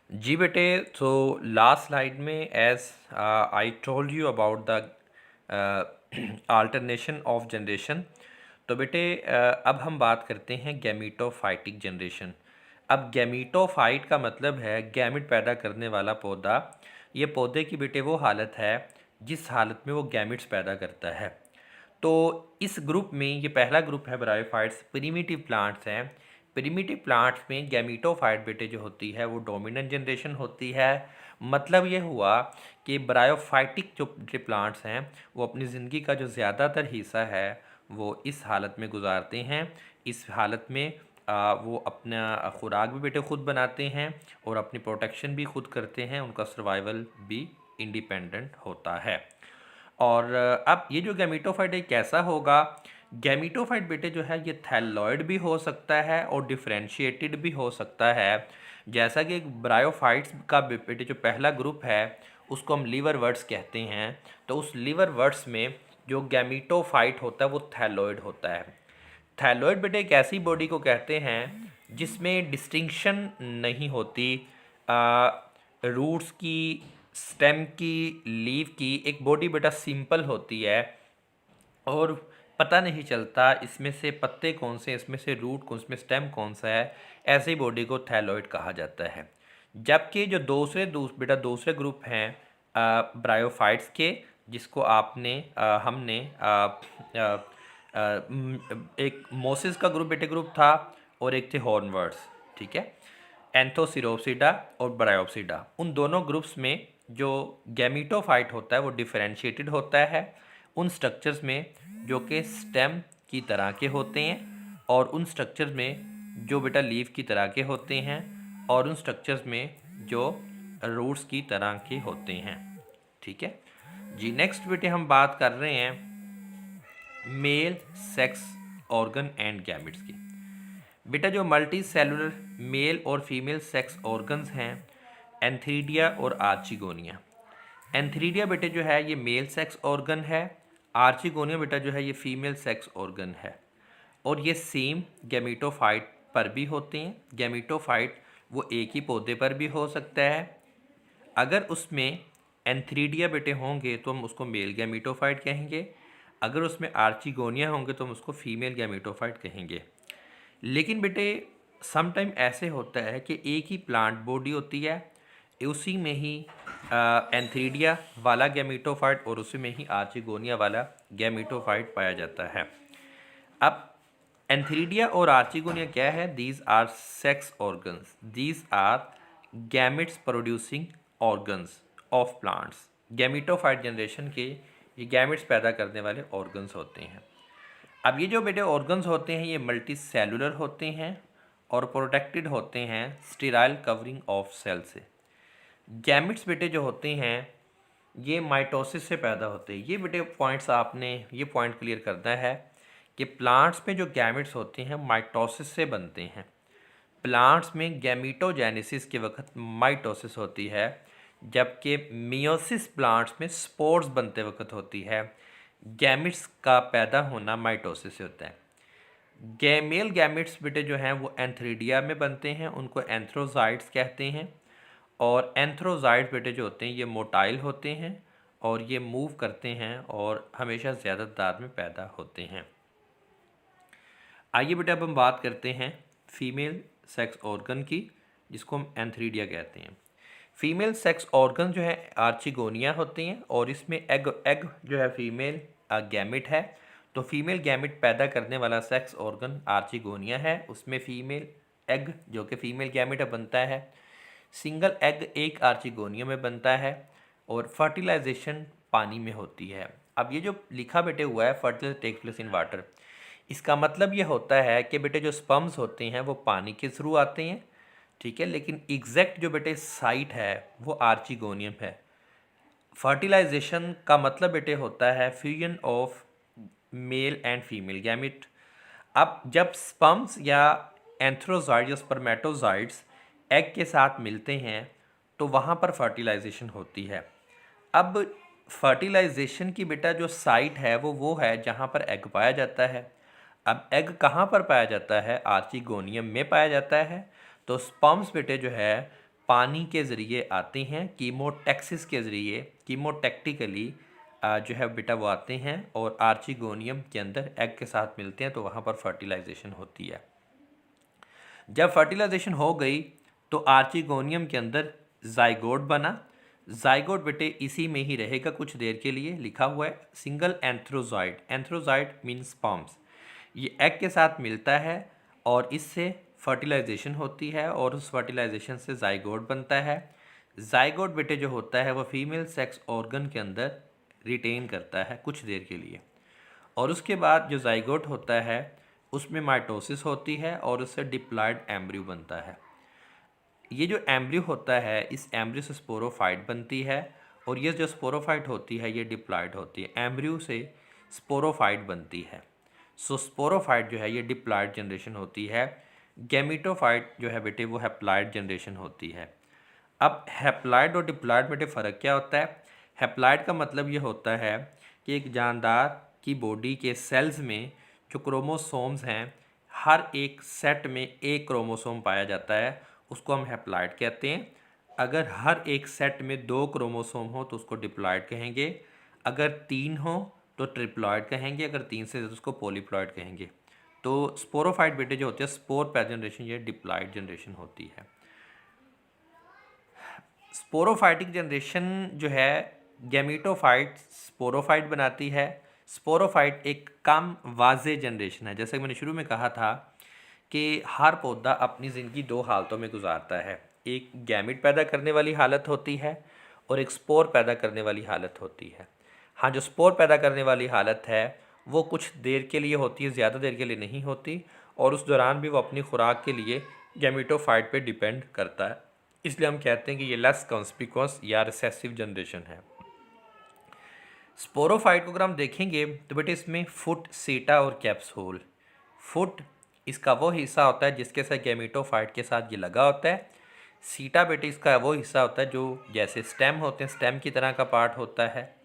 जी बेटे, तो last slide में as I told you about the alternation of generation. तो बेटे अब हम बात करते हैं गैमीटोफाइटिक जनरेशन। अब गैमीटोफाइट का मतलब है गैमिट पैदा करने वाला पौधा। ये पौधे की बेटे वो हालत है जिस हालत में वो गैमिट्स पैदा करता है। तो इस ग्रुप में ये पहला ग्रुप है ब्रायोफाइट्स, प्रिमिटिव प्लांट्स हैं। प्रिमिटिव प्लांट्स में गैमीटोफाइट बेटे जो होती है वो डोमिनेंट जनरेशन होती है। मतलब ये हुआ कि ब्रायोफाइटिक जो प्लांट्स हैं वो अपनी ज़िंदगी का जो ज़्यादातर हिस्सा है वो इस हालत में गुजारते हैं। इस हालत में वो अपना खुराक भी बेटे खुद बनाते हैं और अपनी प्रोटेक्शन भी खुद करते हैं, उनका सर्वाइवल भी इंडिपेंडेंट होता है। और अब ये जो गैमीटोफाइट है कैसा होगा? गैमीटोफाइट बेटे जो है ये थैलोइड भी हो सकता है और डिफरेंशिएटेड भी हो सकता है। जैसा कि ब्रायोफाइट्स का बेटे जो पहला ग्रुप है उसको हम लीवरवर्ट्स कहते हैं। तो उस लीवरवर्ट्स में जो गैमीटोफाइट होता है वो थैलोइड होता है। थैलोइड बेटे एक ऐसी बॉडी को कहते हैं जिसमें डिस्टिंक्शन नहीं होती रूट्स की, स्टेम की, लीव की। एक बॉडी बेटा सिंपल होती है और पता नहीं चलता इसमें से पत्ते कौन से, इसमें से रूट कौन, इसमें स्टेम कौन सा है। ऐसी बॉडी को थैलोइड कहा जाता है। जबकि जो बेटा दूसरे ग्रुप हैं ब्रायोफाइट्स के, जिसको हमने एक मोसिस का ग्रुप था और एक थे हॉर्नवर्ड्स, ठीक है। एंथोसिरोप्सिडा और ब्रायोप्सिडा, उन दोनों ग्रुप्स में जो गैमीटोफाइट होता है वो डिफरेंशिएटेड होता है उन स्ट्रक्चर्स में जो कि स्टेम की तरह के होते हैं, और उन स्ट्रक्चर्स में जो बेटा लीफ की तरह के होते हैं, और उन स्ट्रक्चर्स में जो रूट्स की तरह के होते हैं, ठीक है जी। नेक्स्ट बेटे हम बात कर रहे हैं male sex organ and gametes की। बेटा जो मल्टी सेलुलर मेल और फीमेल सेक्स ऑर्गन्स हैं, एंथीरिडिया और आर्चिगोनिया। एंथीरिडिया बेटे जो है ये मेल सेक्स ऑर्गन है, आर्चिगोनिया बेटा जो है ये फीमेल सेक्स ऑर्गन है। और ये सेम गैमीटोफाइट पर भी होते हैं। गैमीटोफाइट वो एक ही पौधे पर भी हो सकता है। अगर उसमें एंथीरिडिया बेटे होंगे तो हम उसको मेल गैमीटोफाइट कहेंगे, अगर उसमें आर्चिगोनिया होंगे तो हम उसको फीमेल गैमीटोफाइट कहेंगे। लेकिन बेटे सम टाइम ऐसे होता है कि एक ही प्लांट बॉडी होती है, उसी में ही एंथीरिडिया वाला गैमीटोफाइट और उसी में ही आर्चिगोनिया वाला गैमीटोफाइट पाया जाता है। अब एंथीरिडिया और आर्चिगोनिया क्या है? These are sex organs, these are gametes producing organs of plants. Gametophyte generation के ये गैमिट्स पैदा करने वाले ऑर्गन्स होते हैं। अब ये जो बेटे ऑर्गन्स होते हैं ये मल्टी सेलुलर होते हैं और प्रोटेक्टेड होते हैं स्टेराइल कवरिंग ऑफ सेल से। गैमिट्स बेटे जो होते हैं ये माइटोसिस से पैदा होते हैं। ये बेटे पॉइंट्स आपने ये पॉइंट क्लियर करना है कि प्लांट्स में जो गैमिट्स होते हैं माइटोसिस से बनते हैं। प्लांट्स में गैमीटोजेनेसिस के वक्त माइटोसिस होती है, जबकि मियोसिस प्लांट्स में स्पोर्स बनते वक्त होती है। गैमिट्स का पैदा होना माइटोसिस से होता है। मेल गैमिट्स बेटे जो हैं वो एंथ्रीडिया में बनते हैं, उनको एंथ्रोजाइट्स कहते हैं। और एंथ्रोजाइट्स बेटे जो होते हैं ये मोटाइल होते हैं और ये मूव करते हैं और हमेशा ज़्यादा तादाद में पैदा होते हैं। आइए बेटा अब हम बात करते हैं फीमेल सेक्स ऑर्गन की, जिसको हम एंथ्रीडिया कहते हैं। फीमेल सेक्स ऑर्गन जो है आर्चिगोनिया होते हैं और इसमें एग जो है फीमेल गैमिट है। तो फीमेल गैमिट पैदा करने वाला सेक्स ऑर्गन आर्चिगोनिया है, उसमें फीमेल एग जो कि फीमेल गैमिट बनता है। सिंगल एग एक आर्चिगोनिया में बनता है और फर्टिलाइजेशन पानी में होती है। अब ये जो लिखा बेटे हुआ है fertilisation takes place in water, इसका मतलब ये होता है कि बेटे जो स्पर्म्स होते हैं वो पानी के थ्रू आते हैं, ठीक है। लेकिन एग्जैक्ट जो बेटे साइट है वो आर्चिगोनियम है। फर्टिलाइजेशन का मतलब बेटे होता है fusion of male and female gamete. अब जब स्पर्म्स या एंथ्रोजाइड या स्पर्मेटोजाइड्स एग के साथ मिलते हैं तो वहाँ पर फर्टिलाइजेशन होती है। अब फर्टिलाइजेशन की बेटा जो साइट है वो है जहाँ पर एग पाया जाता है। अब एग कहाँ पर पाया जाता है? आर्चिगोनियम में पाया जाता है। तो स्पर्म्स बेटे जो है पानी के ज़रिए आते हैं, कीमोटैक्सिस के ज़रिए, कीमोटैक्टिकली जो है बेटा वो आते हैं और आर्चिगोनियम के अंदर एग के साथ मिलते हैं, तो वहाँ पर फर्टिलाइजेशन होती है। जब फर्टिलाइजेशन हो गई तो आर्चिगोनियम के अंदर जाइगोट बना। जाइगोट बेटे इसी में ही रहेगा कुछ देर के लिए, लिखा हुआ है सिंगल एंथ्रोजाइड, एंथ्रोजाइड मीन्स स्पर्म्स। ये एग के साथ मिलता है और इससे फर्टिलाइजेशन होती है और उस फर्टिलाइजेशन से जाइगोट बनता है। जाइगोट बेटे जो होता है वो फीमेल सेक्स ऑर्गन के अंदर रिटेन करता है कुछ देर के लिए, और उसके बाद जो जाइगोट होता है उसमें माइटोसिस होती है और उससे डिप्लॉयड एम्ब्रियो बनता है। ये जो एम्ब्रियो होता है, इस एम्ब्रियो से स्पोरोफाइट बनती है और ये जो स्पोरोफाइट होती है ये डिप्लॉयड होती है। एम्ब्रियो से स्पोरोफाइट बनती है। सो स्पोरोफाइट जो है ये डिप्लॉयड जनरेशन होती है। गैमीटोफाइट जो है बेटे वो हैप्लॉयड जनरेशन होती है। अब हैप्लॉयड और डिप्लॉयड में फ़र्क क्या होता है? हैप्लॉयड का मतलब ये होता है कि एक जानदार की बॉडी के सेल्स में जो क्रोमोसोम्स हैं, हर एक सेट में एक क्रोमोसोम पाया जाता है, उसको हम हैप्लॉयड कहते हैं। अगर हर एक सेट में 2 क्रोमोसोम हो तो उसको डिप्लॉयड कहेंगे, अगर 3 हो तो ट्रिप्लॉयड कहेंगे, अगर 3 से ज़्यादा तो उसको पॉलीप्लॉयड कहेंगे। तो स्पोरोफाइट बेटे जो होते हैं, स्पोर पैदा जनरेशन, ये डिप्लॉयड जनरेशन होती है। स्पोरोफाइटिक जनरेशन जो है, गैमीटोफाइट स्पोरोफाइट बनाती है। स्पोरोफाइट एक कम वाजे जनरेशन है। जैसे मैंने शुरू में कहा था कि हर पौधा अपनी ज़िंदगी 2 हालतों में गुजारता है, एक गैमिट पैदा करने वाली हालत होती है और एक स्पोर पैदा करने वाली हालत होती है। हाँ, जो स्पोर पैदा करने वाली हालत है वो कुछ देर के लिए होती है, ज़्यादा देर के लिए नहीं होती, और उस दौरान भी वो अपनी खुराक के लिए गैमीटोफाइट पे डिपेंड करता है। इसलिए हम कहते हैं कि ये लेस कॉन्स्पिक्यूअस या रिसेसिव जनरेशन है। स्पोरोफाइट को अगर हम देखेंगे तो बेटे इसमें फुट, सीटा और कैप्सूल। फुट इसका वो हिस्सा होता है जिसके साथ गैमीटोफाइट के साथ ये लगा होता है। सीटा बेटे इसका वो हिस्सा होता है जो जैसे स्टेम होते हैं, स्टेम की तरह का पार्ट होता है,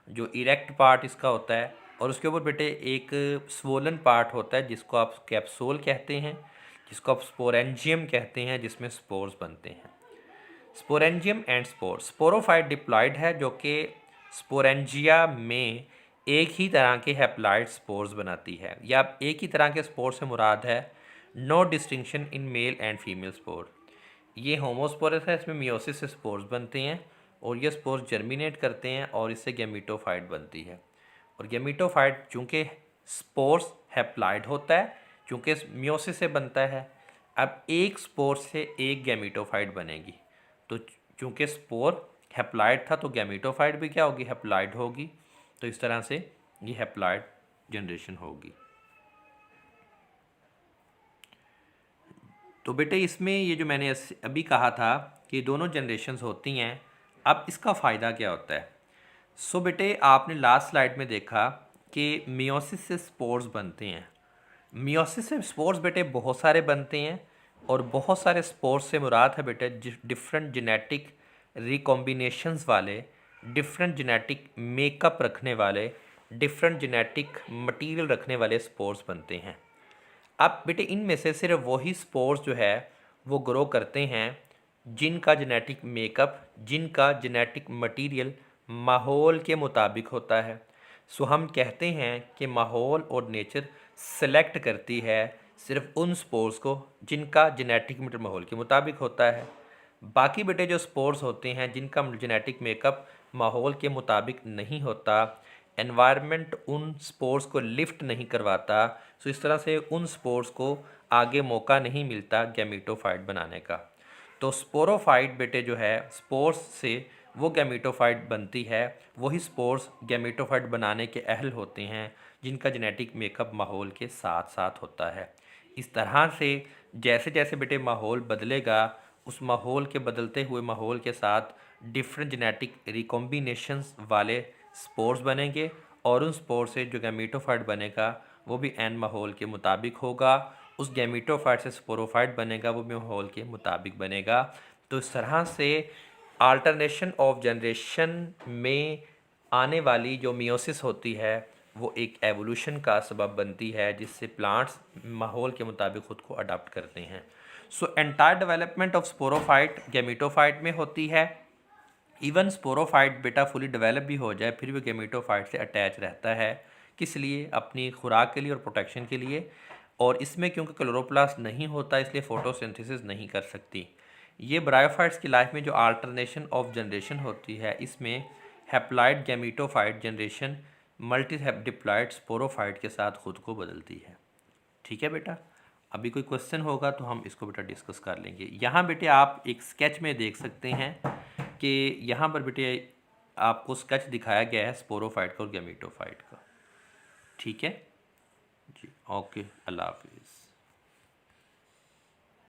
जो इरेक्ट पार्ट इसका होता है, और उसके ऊपर बेटे एक स्वोलन पार्ट होता है जिसको आप कैप्सूल कहते हैं, जिसको आप स्पोरेंजियम कहते हैं, जिसमें स्पोर्स बनते हैं। Sporangium and spore. Sporophyte diploid है जो कि स्पोरेंजिया में एक ही तरह के हैप्लॉयड स्पोर्स बनाती है, या एक ही तरह के स्पोर से मुराद है no distinction in male and female spore. ये होमोस्पोरस है, इसमें मियोसिस से स्पोर्स बनते हैं और ये स्पोर्स जर्मिनेट करते हैं और इससे गैमीटोफाइट बनती है। और गैमीटोफाइट चूँकि स्पोर्स हैप्लॉयड होता है, चूँकि मियोसिस से बनता है, अब एक स्पोर से एक गैमीटोफाइट बनेगी। तो चूँकि स्पोर हैप्लॉयड था तो गैमीटोफाइट भी क्या होगी? हैप्लॉयड होगी। तो इस तरह से ये हैप्लॉयड जनरेशन होगी। तो बेटे इसमें ये जो मैंने अभी कहा था कि दोनों जनरेशन्स होती हैं, अब इसका फ़ायदा क्या होता है? सो बेटे आपने लास्ट स्लाइड में देखा कि मियोसिस से स्पोर्स बनते हैं। मियोसिस से स्पोर्स बेटे बहुत सारे बनते हैं, और बहुत सारे स्पोर्स से मुराद है बेटे डिफरेंट जेनेटिक रिकॉम्बिनेशंस वाले, डिफरेंट जेनेटिक मेकअप रखने वाले, डिफरेंट जेनेटिक मटेरियल रखने वाले स्पोर्स बनते हैं। अब बेटे इनमें से सिर्फ वही स्पोर्स जो है वो ग्रो करते हैं जिनका जेनेटिक मेकअप, जिनका जेनेटिक मटेरियल माहौल के मुताबिक होता है। सो हम कहते हैं कि माहौल और नेचर सेलेक्ट करती है सिर्फ उन स्पोर्स को जिनका जेनेटिक मटेरियल माहौल के मुताबिक होता है। बाकी बेटे जो स्पोर्स होते हैं जिनका जेनेटिक मेकअप माहौल के मुताबिक नहीं होता, एनवायरनमेंट उन स्पोर्स को लिफ्ट नहीं करवाता, सो इस तरह से उन स्पोर्स को आगे मौका नहीं मिलता गैमीटोफाइट बनाने का। तो स्पोरोफाइट बेटे जो है स्पोर्स से वो गैमीटोफाइट बनती है, वही स्पोर्स गैमीटोफाइट बनाने के अहल होते हैं जिनका जेनेटिक मेकअप माहौल के साथ साथ होता है। इस तरह से जैसे जैसे बेटे माहौल बदलेगा, उस माहौल के बदलते हुए माहौल के साथ डिफरेंट जेनेटिक रिकॉम्बिनेशंस वाले स्पोर्स बनेंगे, और उन स्पोर्स से जो गैमीटोफाइट बनेगा वो भी एन माहौल के मुताबिक होगा। उस गैमीटोफाइट से स्पोरोफाइट बनेगा, वो भी माहौल के मुताबिक बनेगा। तो इस तरह से अल्टरनेशन ऑफ जनरेशन में आने वाली जो मियोसिस होती है वो एक एवोल्यूशन का सबब बनती है, जिससे प्लांट्स माहौल के मुताबिक ख़ुद को अडाप्ट करते हैं। So entire development of sporophyte gametophyte में होती है। इवन स्पोरोफाइट बेटा फुली डेवलप भी हो जाए फिर भी गैमेटोफाइट से अटैच रहता है, किस लिए? अपनी खुराक के लिए और प्रोटेक्शन के लिए। और इसमें क्योंकि क्लोरोप्लास्ट नहीं होता इसलिए फोटोसिंथेसिस नहीं कर सकती। ये ब्रायोफाइट्स की लाइफ में जो अल्टरनेशन ऑफ जनरेशन होती है इसमें haploid gametophyte generation multi diploid sporophyte के साथ खुद को बदलती है। ठीक है बेटा, अभी कोई क्वेश्चन होगा तो हम इसको बेटा डिस्कस कर लेंगे। यहाँ बेटे आप एक स्केच में देख सकते हैं कि यहाँ पर बेटे आपको स्केच दिखाया गया है स्पोरोफाइट का और गैमेटोफाइट का। ठीक है जी, ओके, अल्लाह हाफिज़।